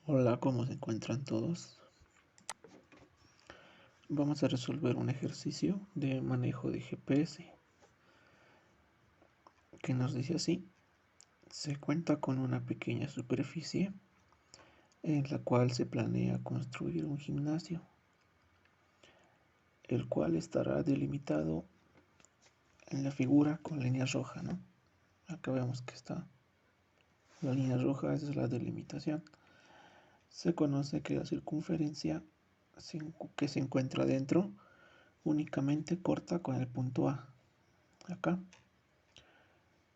Hola, ¿cómo se encuentran todos? Vamos a resolver un ejercicio de manejo de GPS que nos dice así. Se cuenta con una pequeña superficie en la cual se planea construir un gimnasio, el cual estará delimitado en la figura con línea roja, ¿no? Acá vemos que está la línea roja, esa es la delimitación. Se conoce que la circunferencia que se encuentra dentro únicamente corta con el punto A. Acá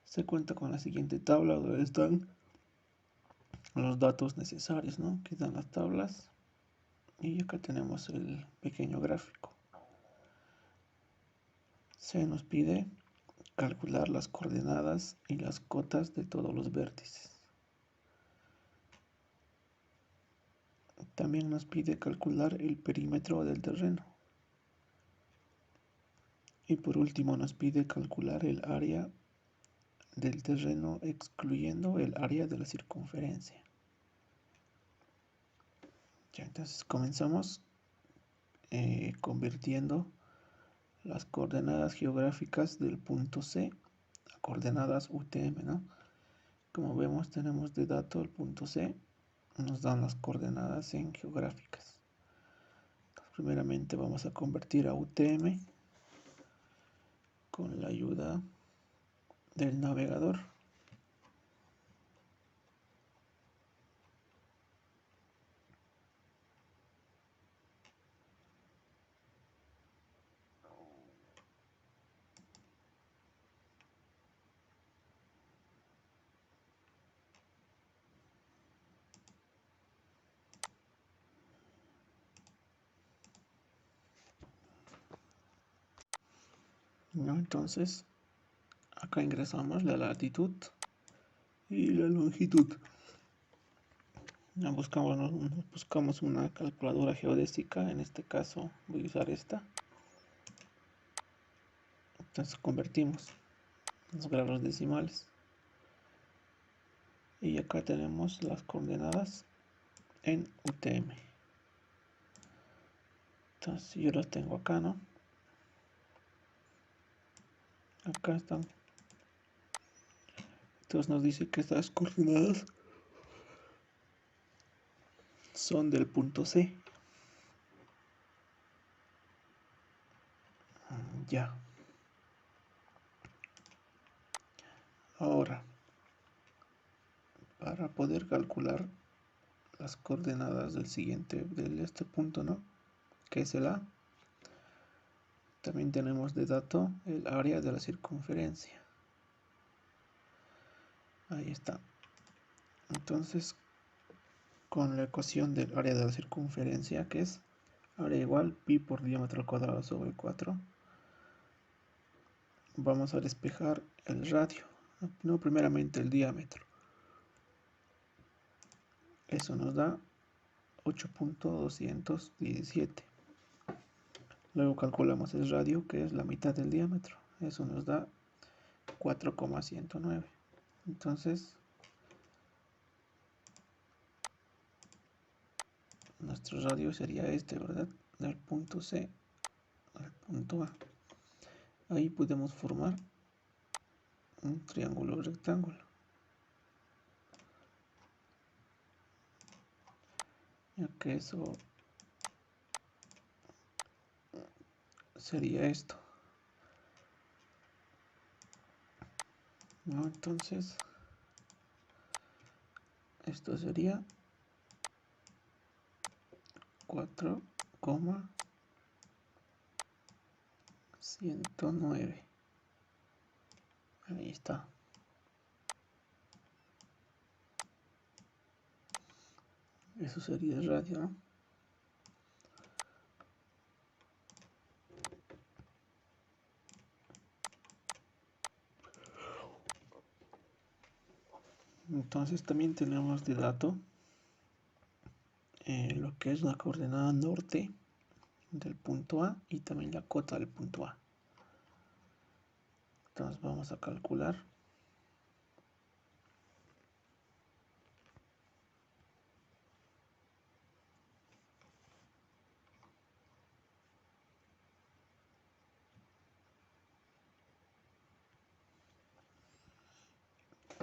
se cuenta con la siguiente tabla donde están los datos necesarios, ¿no? Que dan las tablas. Y acá tenemos el pequeño gráfico. Se nos pide calcular las coordenadas y las cotas de todos los vértices. También nos pide calcular el perímetro del terreno. Y por último nos pide calcular el área del terreno excluyendo el área de la circunferencia. Ya, entonces comenzamos convirtiendo las coordenadas geográficas del punto C a coordenadas UTM, ¿no? Como vemos, tenemos de dato el punto C, nos dan las coordenadas en geográficas. Entonces, primeramente vamos a convertir a UTM con la ayuda del navegador. ¿No? Entonces, acá ingresamos la latitud y la longitud. Buscamos una calculadora geodésica, en este caso voy a usar esta. Entonces convertimos los grados decimales. Y acá tenemos las coordenadas en UTM. Entonces yo las tengo acá, ¿no? Acá están. Entonces nos dice que estas coordenadas son del punto C. Ya. Ahora, para poder calcular las coordenadas de este punto, ¿no? Que es el A. También tenemos de dato el área de la circunferencia. Ahí está. Entonces, con la ecuación del área de la circunferencia, que es área igual pi por diámetro al cuadrado sobre 4, vamos a despejar el radio, no primeramente el diámetro. Eso nos da 8.217. Luego calculamos el radio, que es la mitad del diámetro. Eso nos da 4,109. Entonces, nuestro radio sería este, ¿verdad? Del punto C al punto A. Ahí podemos formar un triángulo rectángulo. Ya que eso sería esto, ¿no? Entonces, esto sería 4,109. Ahí está. Eso sería el radio, ¿no? Entonces también tenemos de dato lo que es la coordenada norte del punto A y también la cota del punto A. Entonces vamos a calcular.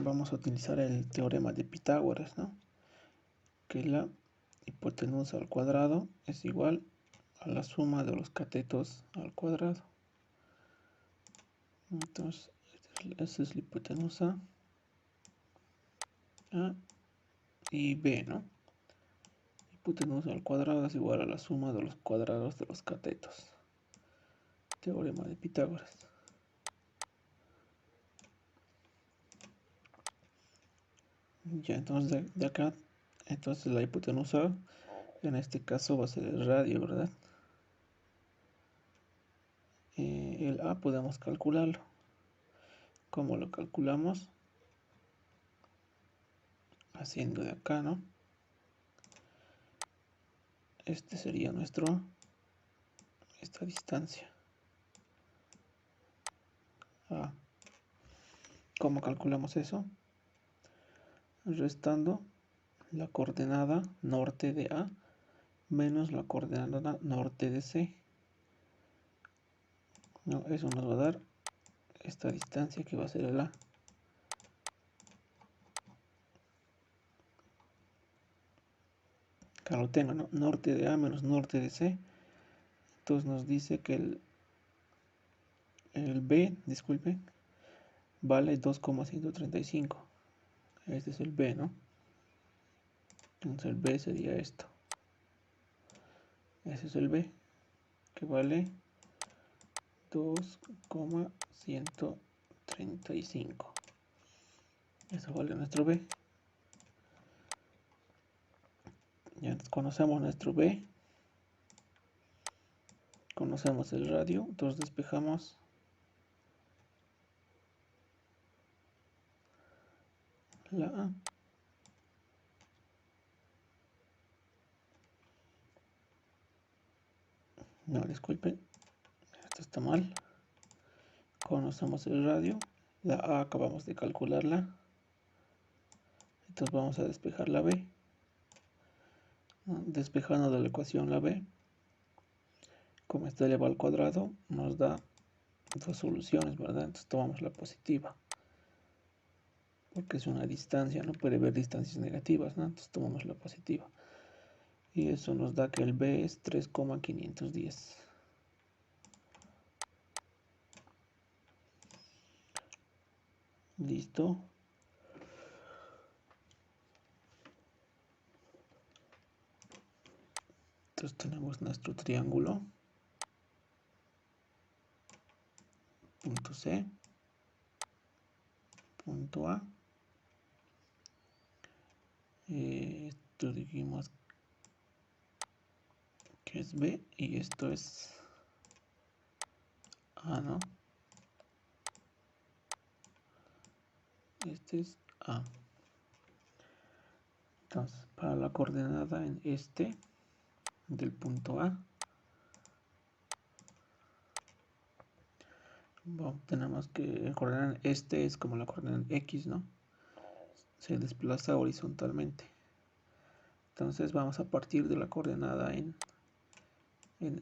vamos a utilizar el teorema de Pitágoras, ¿no? Que la hipotenusa al cuadrado es igual a la suma de los catetos al cuadrado. Entonces, esa es la hipotenusa A y B, ¿no? Hipotenusa al cuadrado es igual a la suma de los cuadrados de los catetos. Teorema de Pitágoras. Ya, entonces de acá, entonces la hipotenusa en este caso va a ser el radio, ¿verdad? El A podemos calcularlo. ¿Cómo lo calculamos? Haciendo de acá, ¿no? Este sería esta distancia. A. ¿Cómo calculamos eso? Restando la coordenada norte de A menos la coordenada norte de C. No, eso nos va a dar esta distancia que va a ser el A. Acá lo tengo, ¿no? Norte de A menos norte de C. Entonces nos dice que el B, disculpen, vale 2,135. Este es el B, ¿no? Entonces el B sería esto. Ese es el B, que vale 2,135. Eso vale nuestro B. Ya conocemos nuestro B. Conocemos el radio. Entonces despejamos la A. No, disculpen. Esto está mal. Conocemos el radio. La A acabamos de calcularla. Entonces vamos a despejar la B. Despejando de la ecuación la B, como está elevado al cuadrado, nos da dos soluciones, ¿verdad? Entonces tomamos la positiva, porque es una distancia, no puede haber distancias negativas, ¿no? Entonces tomamos la positiva. Y eso nos da que el B es 3,510. Listo. Entonces tenemos nuestro triángulo. Punto C. Punto A. Esto dijimos que es B y esto es A, ¿no? Este es A. Entonces, para la coordenada en este del punto A, bueno, tenemos que el coordenada en este es como la coordenada en X, ¿no? Se desplaza horizontalmente. Entonces vamos a partir de la coordenada en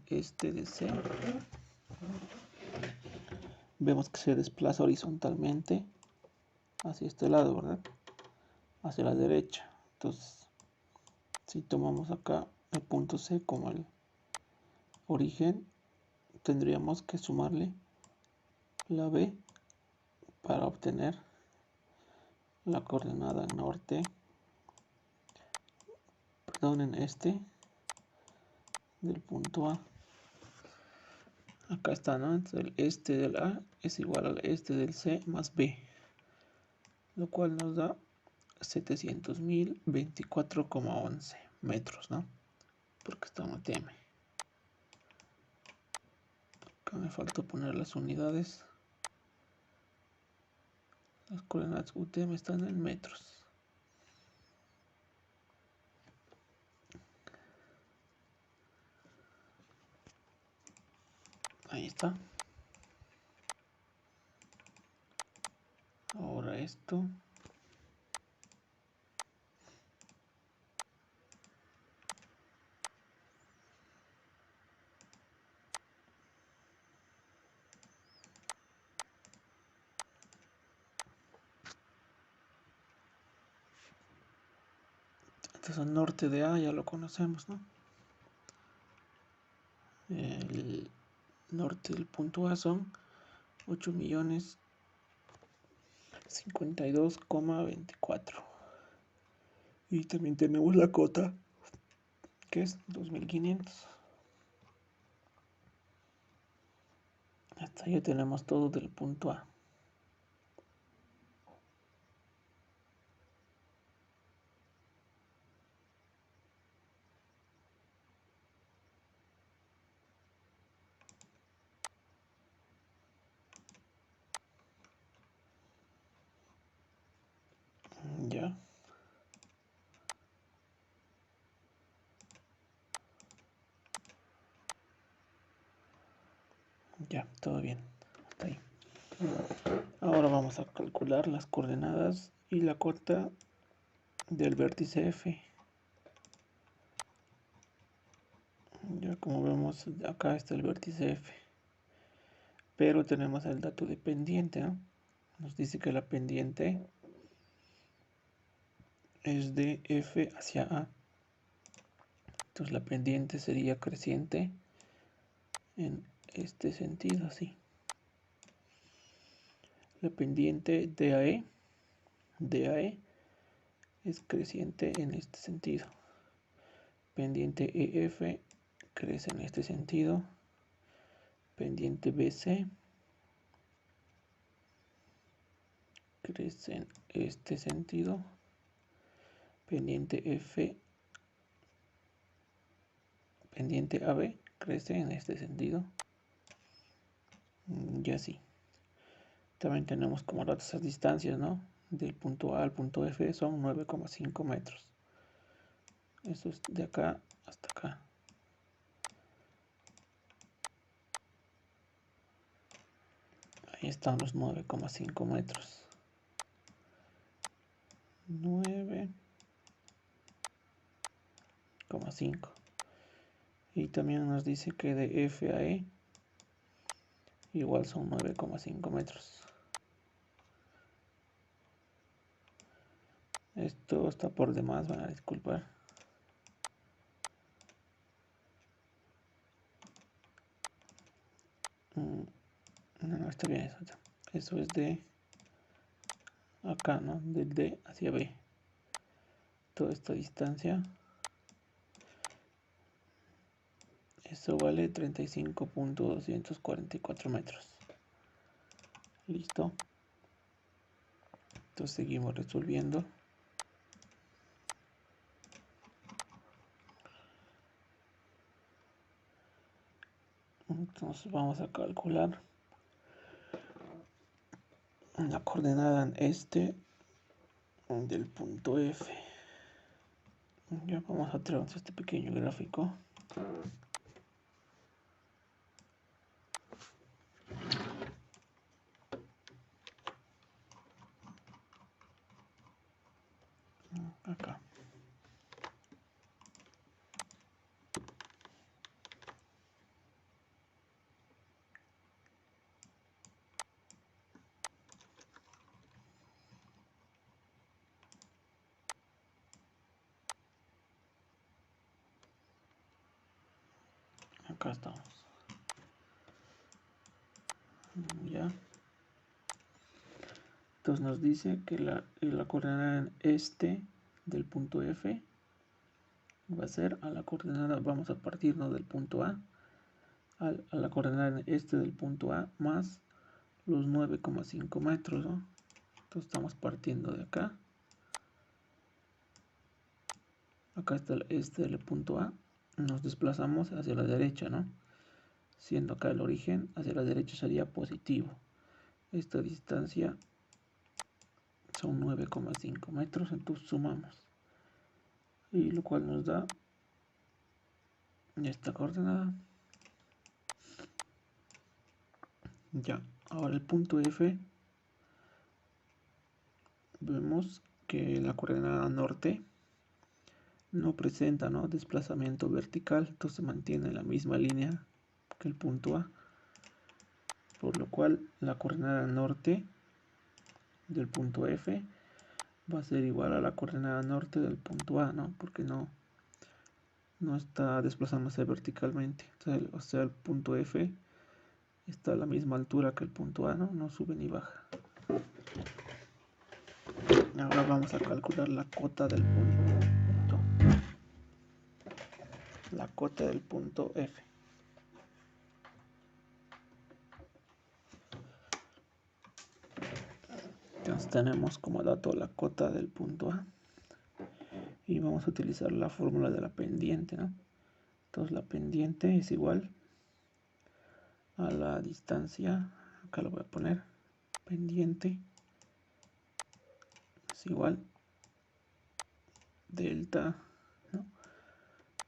este de C. Vemos que se desplaza horizontalmente hacia este lado, ¿verdad? Hacia la derecha. Entonces, si tomamos acá el punto C como el origen, tendríamos que sumarle la B para obtener la coordenada norte, perdón, en este del punto A. Acá está, ¿no? Entonces el este del A es igual al este del C más B, lo cual nos da 700.024,11 metros, ¿no? Porque está en UTM. Acá me falta poner las unidades. Las coordenadas UTM están en metros. Ahí está. Ahora esto. Este es el norte de A, ya lo conocemos, ¿no? El norte del punto A son 8.052.24. Y también tenemos la cota, que es 2.500. Hasta ya tenemos todo del punto A. Ya. Ya, todo bien. Hasta ahí. Ahora vamos a calcular las coordenadas y la cota del vértice F. Ya como vemos, acá está el vértice F. Pero tenemos el dato de pendiente, ¿no? Nos dice que la pendiente es de F hacia A. Entonces la pendiente sería creciente en este sentido, así. La pendiente DAE es creciente en este sentido. Pendiente EF crece en este sentido. Pendiente BC crece en este sentido. Pendiente AB crece en este sentido. Y así. También tenemos como datos esas distancias, ¿no? Del punto A al punto F son 9,5 metros. Eso es de acá hasta acá. Ahí están los 9,5 metros. 9,5. Y también nos dice que de F a E igual son 9,5 metros. Esto está por demás, van a disculpar. No, está bien eso. Eso es de acá, ¿no? Del D hacia B. Toda esta distancia. Eso vale 35.244 metros. Listo. Entonces seguimos resolviendo. Entonces vamos a calcular la coordenada en este del punto F. Ya vamos a traer este pequeño gráfico. Acá. Acá estamos. Ya. Entonces nos dice que la coordenada en este del punto F va a ser a la coordenada, vamos a partirnos del punto A, a la coordenada en este del punto A más los 9,5 metros, ¿no? Entonces estamos partiendo de acá. Acá está el este del punto A. Nos desplazamos hacia la derecha, ¿no? Siendo acá el origen, hacia la derecha sería positivo. Esta distancia son 9,5 metros, entonces sumamos. Y lo cual nos da esta coordenada. Ya, ahora el punto F. Vemos que la coordenada norte no presenta, ¿no?, desplazamiento vertical, entonces mantiene la misma línea que el punto A, por lo cual la coordenada norte del punto F va a ser igual a la coordenada norte del punto A, ¿no? Porque no está desplazándose verticalmente. Entonces, o sea, el punto F está a la misma altura que el punto A, ¿no? No sube ni baja. Ahora vamos a calcular la cota del punto. La cota del punto F. Entonces tenemos como dato la cota del punto A. Y vamos a utilizar la fórmula de la pendiente, ¿no? Entonces la pendiente es igual a la distancia, acá lo voy a poner, pendiente es igual delta, ¿no?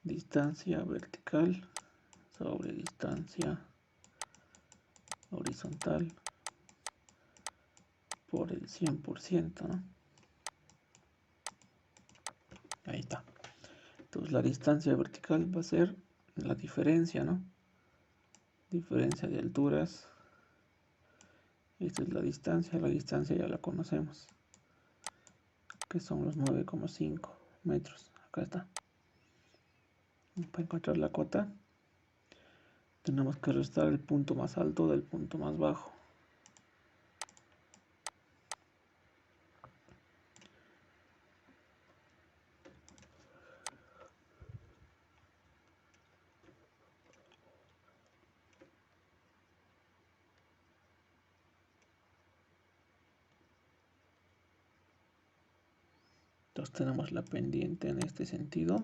Distancia vertical sobre distancia horizontal por el 100%, ¿no? Ahí está. Entonces la distancia vertical va a ser la diferencia, ¿no? Diferencia de alturas. Esta es la distancia ya la conocemos, que son los 9,5 metros. Acá está. Para encontrar la cota, tenemos que restar el punto más alto del punto más bajo. Entonces tenemos la pendiente en este sentido.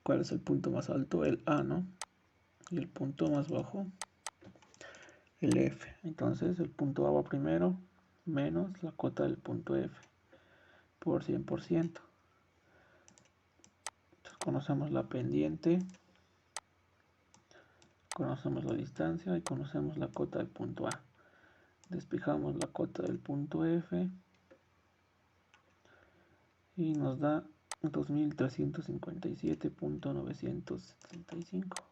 ¿Cuál es el punto más alto? El A, ¿no? Y el punto más bajo, el F. Entonces el punto A va primero, menos la cota del punto F, por 100%. Entonces conocemos la pendiente, conocemos la distancia y conocemos la cota del punto A. Despejamos la cota del punto F y nos da 2357.975.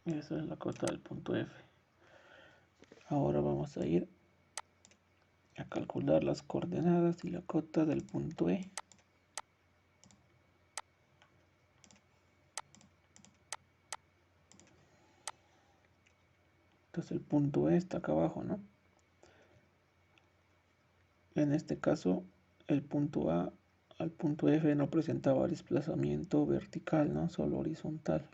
Esa es la cota del punto F. Ahora vamos a ir a calcular las coordenadas y la cota del punto E. Entonces el punto E está acá abajo, ¿no? En este caso, el punto A al punto F no presentaba desplazamiento vertical, ¿no? Solo horizontal.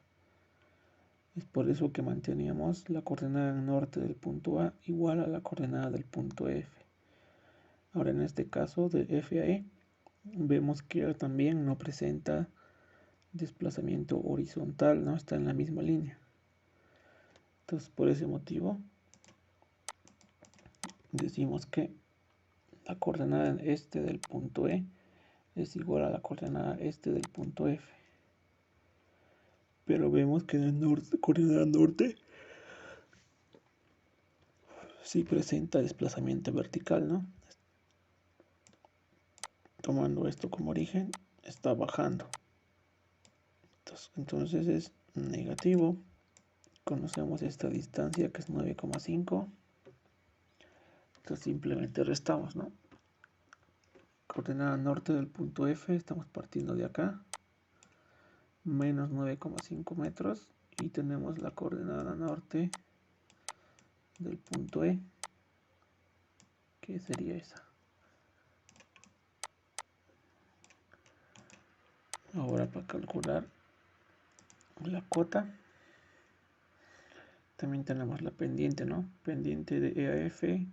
Es por eso que manteníamos la coordenada norte del punto A igual a la coordenada del punto F. Ahora en este caso de F a E, vemos que también no presenta desplazamiento horizontal, ¿no? Está en la misma línea. Entonces por ese motivo decimos que la coordenada este del punto E es igual a la coordenada este del punto F. Pero vemos que en la coordenada norte sí presenta desplazamiento vertical, ¿no? Tomando esto como origen, está bajando. Entonces es negativo. Conocemos esta distancia que es 9,5. Entonces simplemente restamos, ¿no? Coordenada norte del punto F, estamos partiendo de acá, menos 9,5 metros, y tenemos la coordenada norte del punto E, que sería esa. Ahora para calcular la cota, también tenemos la pendiente, ¿no? Pendiente de E a F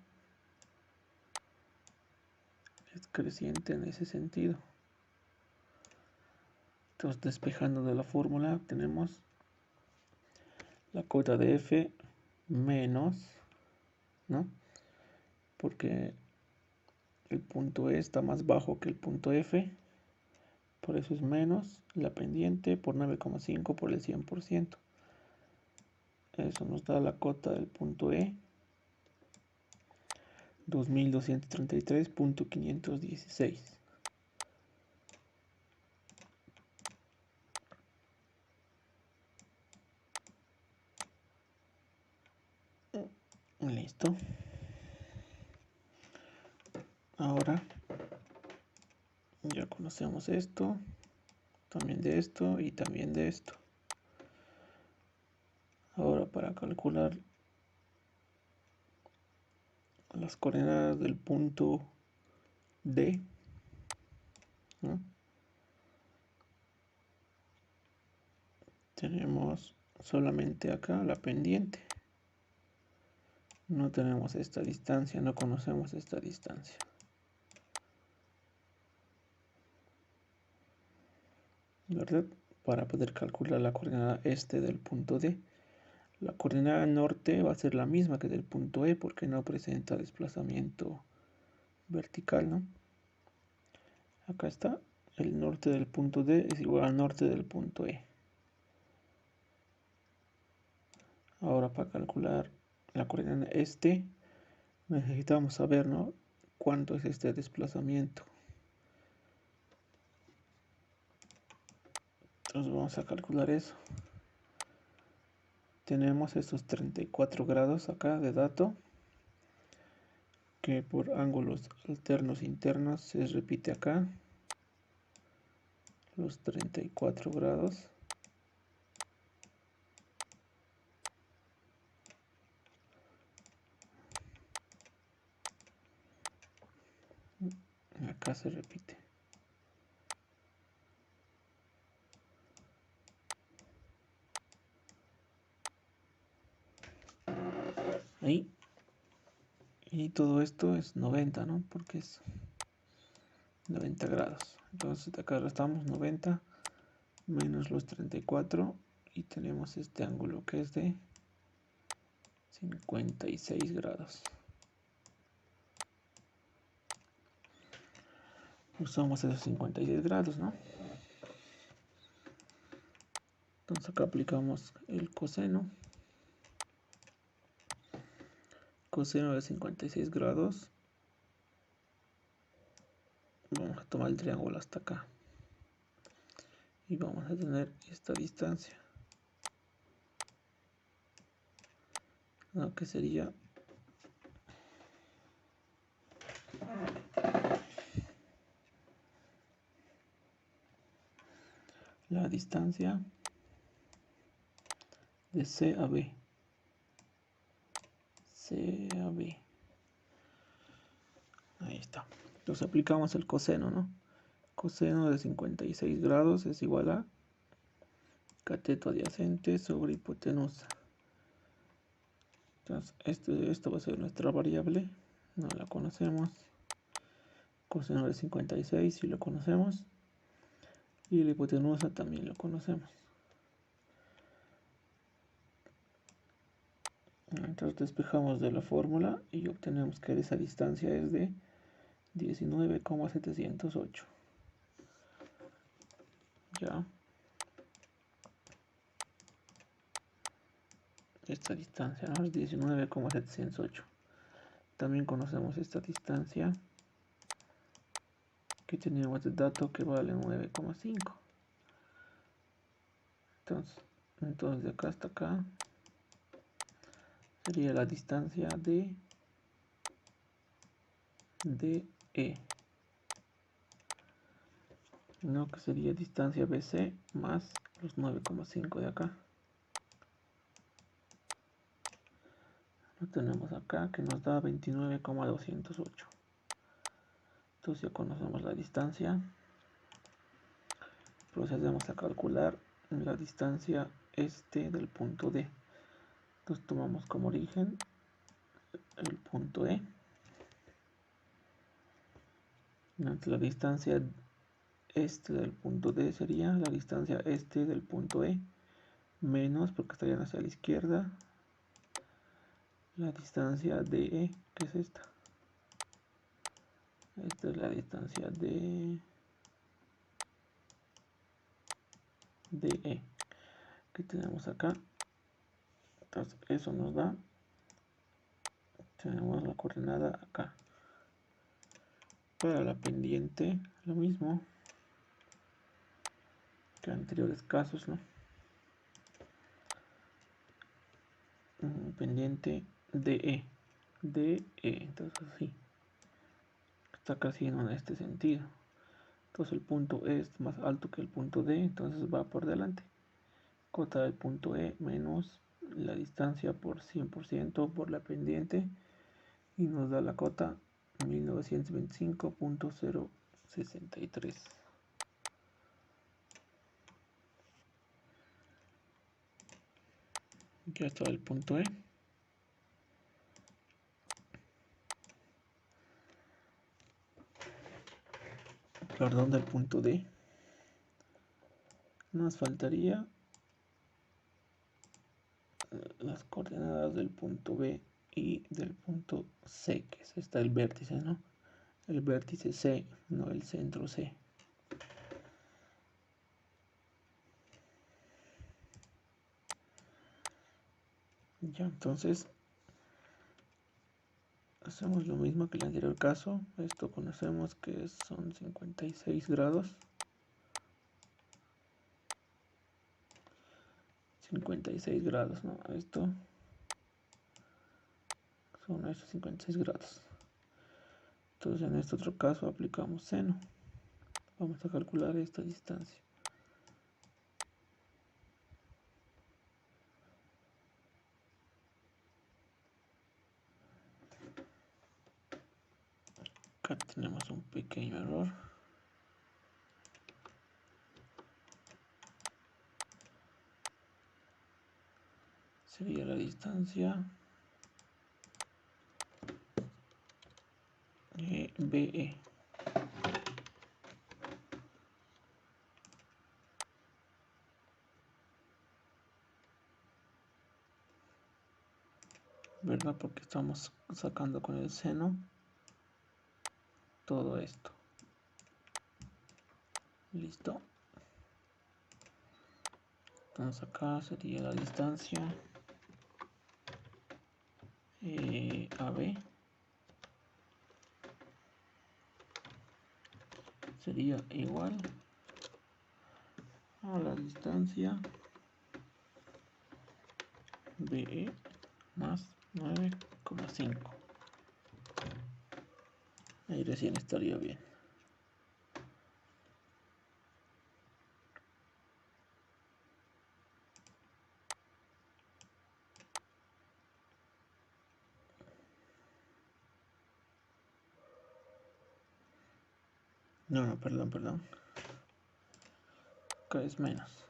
es creciente en ese sentido. Entonces, despejando de la fórmula, tenemos la cota de F menos, ¿no? Porque el punto E está más bajo que el punto F, por eso es menos la pendiente por 9,5 por el 100%. Eso nos da la cota del punto E, 2233.516. Listo. Ahora ya conocemos esto, también de esto y también de esto. Ahora para calcular las coordenadas del punto D, ¿no? Tenemos solamente acá la pendiente. No tenemos esta distancia, no conocemos esta distancia. ¿Verdad? Para poder calcular la coordenada este del punto D. La coordenada norte va a ser la misma que del punto E porque no presenta desplazamiento vertical, ¿no? Acá está, el norte del punto D es igual al norte del punto E. Ahora para calcular la coordenada este necesitamos saber, ¿no?, cuánto es este desplazamiento. Entonces vamos a calcular eso. Tenemos estos 34 grados acá de dato, que por ángulos alternos internos se repite acá los 34 grados. Acá se repite. Ahí. Y todo esto es 90, ¿no? Porque es 90 grados. Entonces de acá restamos 90 menos los 34 y tenemos este ángulo que es de 56 grados. Usamos esos 56 grados, ¿no? Entonces acá aplicamos el coseno. Coseno de 56 grados. Vamos a tomar el triángulo hasta acá. Y vamos a tener esta distancia, ¿no?, que sería la distancia de C a B. C a B. Ahí está. Entonces aplicamos el coseno, ¿no? Coseno de 56 grados es igual a cateto adyacente sobre hipotenusa. Entonces esto va a ser nuestra variable. No la conocemos. Coseno de 56 sí lo conocemos. Y la hipotenusa también lo conocemos. Entonces despejamos de la fórmula y obtenemos que esa distancia es de 19,708. Ya. Esta distancia, ¿no?, es 19,708. También conocemos esta distancia que teníamos de dato que vale 9,5. Entonces de acá hasta acá sería la distancia de DE, ¿no?, que sería distancia BC más los 9,5 de acá. Lo tenemos acá que nos da 29,208. Entonces ya conocemos la distancia. Procedemos a calcular la distancia este del punto D. Entonces tomamos como origen el punto E. La distancia este del punto D sería la distancia este del punto E menos, porque estarían hacia la izquierda, la distancia DE, que es esta. Esta es la distancia DE que tenemos acá. Entonces eso nos da, tenemos la coordenada acá. Para la pendiente lo mismo que anteriores casos, ¿no? Pendiente DE, entonces así está creciendo en este sentido. Entonces el punto E es más alto que el punto D, entonces va por delante. Cota del punto E menos la distancia por 100% por la pendiente y nos da la cota 1925.063. Ya está el punto E. Perdón, del punto D. Nos faltaría las coordenadas del punto B y del punto C, que es está el vértice, ¿no? El vértice C, no el centro C. Ya, entonces hacemos lo mismo que el anterior caso. Esto conocemos que son 56 grados. 56 grados, ¿no? Esto son estos 56 grados. Entonces en este otro caso aplicamos seno. Vamos a calcular esta distancia. Acá tenemos un pequeño error. Sería la distancia BE. ¿Verdad? Porque estamos sacando con el seno todo esto. Listo. Entonces acá sería la distancia AB. Sería igual a la distancia BE más 9,5. Ahí recién estaría bien. No, perdón. Acá es menos.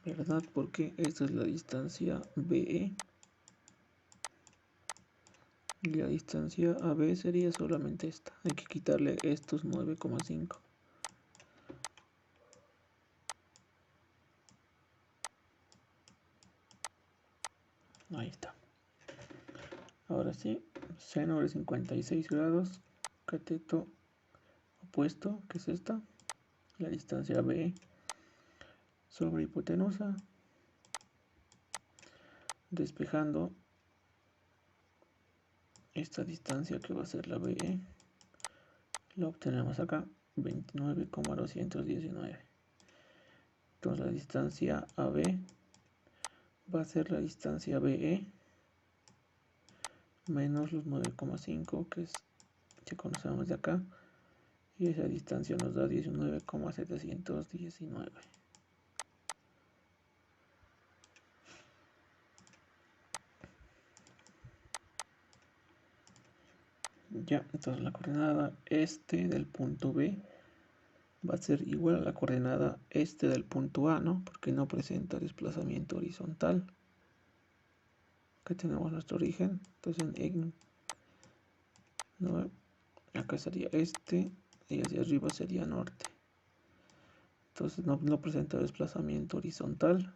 ¿Verdad? Porque esta es la distancia BE. Y la distancia AB sería solamente esta. Hay que quitarle estos 9,5. Ahí está. Ahora sí, seno de 56 grados, cateto opuesto, que es esta, la distancia BE sobre hipotenusa, despejando esta distancia que va a ser la BE, la obtenemos acá, 29,219. Entonces la distancia AB va a ser la distancia BE menos los 9,5 que conocemos de acá, y esa distancia nos da 19,719. Ya, entonces la coordenada este del punto B va a ser igual a la coordenada este del punto A, ¿no? Porque no presenta desplazamiento horizontal. Acá tenemos nuestro origen, entonces ¿no? Acá sería este y hacia arriba sería norte. Entonces no presenta desplazamiento horizontal,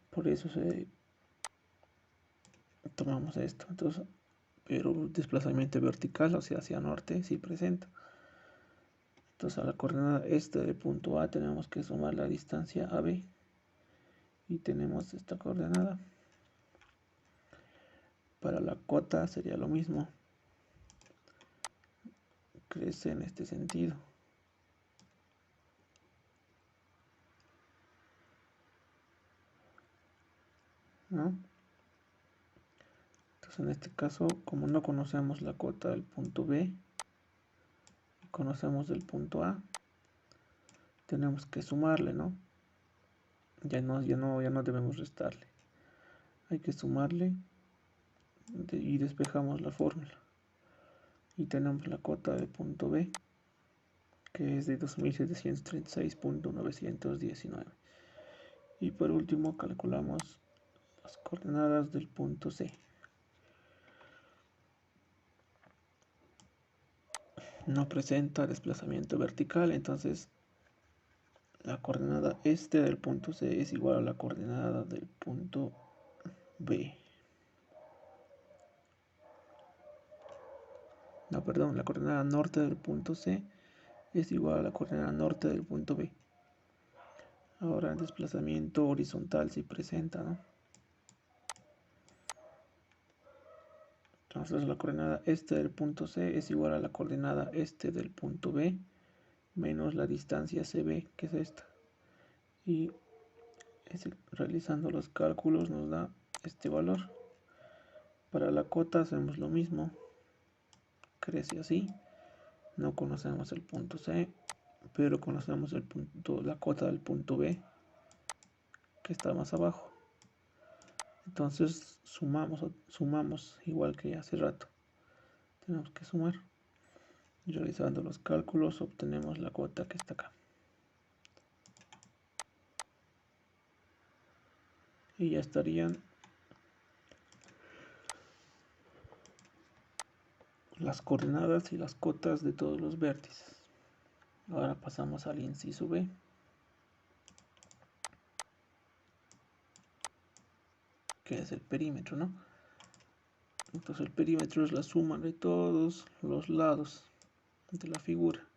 por eso tomamos esto. Entonces, pero desplazamiento vertical, o sea, hacia norte, sí presenta. Entonces a la coordenada este del punto A tenemos que sumar la distancia AB y tenemos esta coordenada. Para la cota sería lo mismo, crece en este sentido, ¿no? Entonces en este caso, como no conocemos la cota del punto B, conocemos el punto A, tenemos que sumarle, ¿no? Ya no debemos restarle. Hay que sumarle y despejamos la fórmula. Y tenemos la cota del punto B, que es de 2736.919. Y por último calculamos las coordenadas del punto C. No presenta desplazamiento vertical, entonces la coordenada este del punto C es igual a la coordenada del punto B. No, perdón, la coordenada norte del punto C es igual a la coordenada norte del punto B. Ahora el desplazamiento horizontal se presenta, ¿no? Entonces la coordenada este del punto C es igual a la coordenada este del punto B menos la distancia CB, que es esta. Y realizando los cálculos nos da este valor. Para la cota hacemos lo mismo. Crece así. No conocemos el punto C, pero conocemos la cota del punto B, que está más abajo. Entonces sumamos igual que hace rato. Tenemos que sumar. Y realizando los cálculos obtenemos la cota que está acá. Y ya estarían las coordenadas y las cotas de todos los vértices. Ahora pasamos al inciso B. Que es el perímetro, ¿no? Entonces el perímetro es la suma de todos los lados de la figura.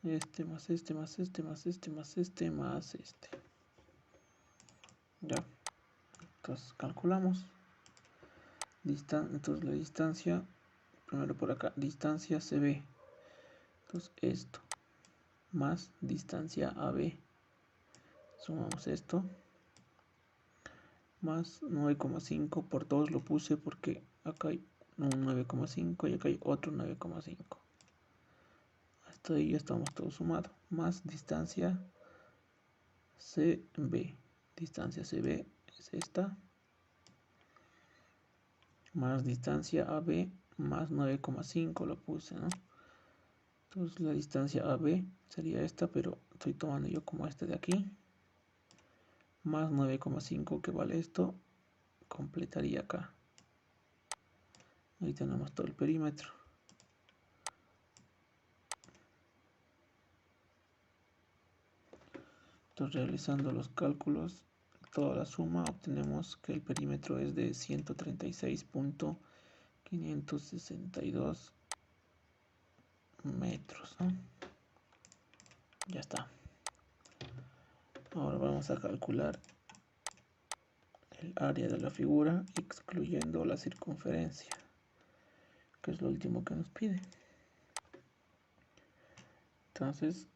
Este más este más este más este más este más este. Ya. Entonces calculamos. Entonces la distancia, primero por acá, distancia CB. Entonces esto más distancia AB. Sumamos esto. Más 9,5, por todos lo puse porque acá hay un 9,5 y acá hay otro 9,5. Hasta ahí ya estamos todos sumados. Más distancia CB. Distancia CB es esta. Más distancia AB más 9,5 lo puse, ¿no? Entonces la distancia AB sería esta, pero estoy tomando yo como este de aquí. Más 9,5 que vale esto, completaría acá. Ahí tenemos todo el perímetro. Entonces realizando los cálculos, toda la suma, obtenemos que el perímetro es de 136.562 metros, ¿no? Ya está. Ahora vamos a calcular el área de la figura excluyendo la circunferencia, que es lo último que nos pide. Entonces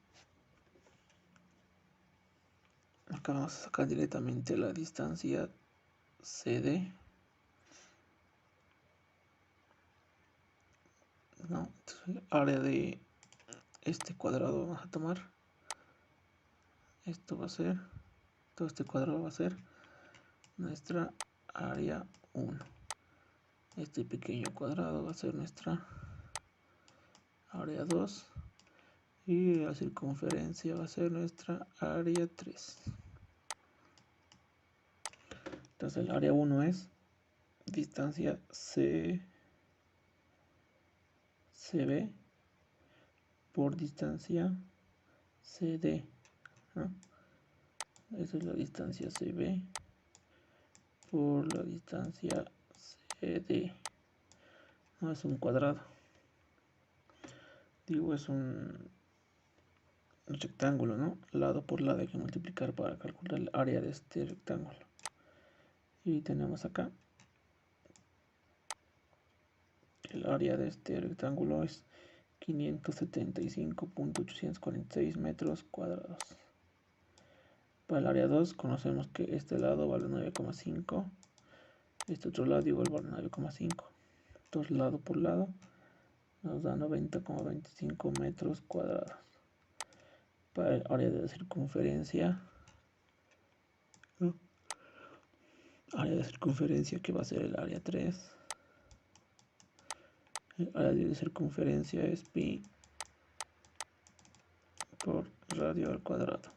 acá vamos a sacar directamente la distancia CD, ¿no? Entonces, el área de este cuadrado vamos a tomar. Esto va a ser, todo este cuadrado va a ser nuestra área 1. Este pequeño cuadrado va a ser nuestra área 2. Y la circunferencia va a ser nuestra área 3. Entonces el área 1 es distancia CB por distancia CD, ¿no? Esa es la distancia CB por la distancia CD. No es un cuadrado. Digo, es un rectángulo, ¿no? Lado por lado hay que multiplicar para calcular el área de este rectángulo. Y tenemos acá el área de este rectángulo es 575.846 metros cuadrados. Para el área 2 conocemos que este lado vale 9,5 Este otro lado igual vale 9,5. Entonces lado por lado nos da 90,25 metros cuadrados. Para el área de circunferencia, que va a ser el área 3. El área de circunferencia es pi por radio al cuadrado.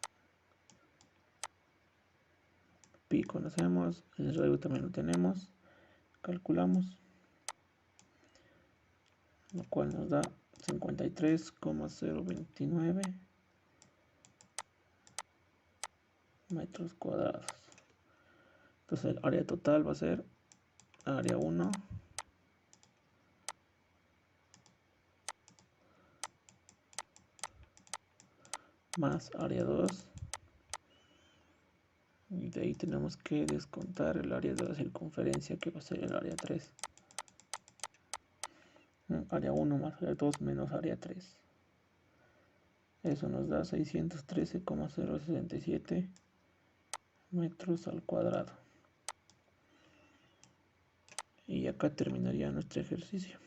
Pi conocemos, el radio también lo tenemos, calculamos, lo cual nos da 53,029 metros cuadrados. Entonces el área total va a ser área 1 más área 2, y de ahí tenemos que descontar el área de la circunferencia, que va a ser el área 3. Área 1 más área 2 menos área 3. Eso nos da 613,067 metros al cuadrado. Y acá terminaría nuestro ejercicio.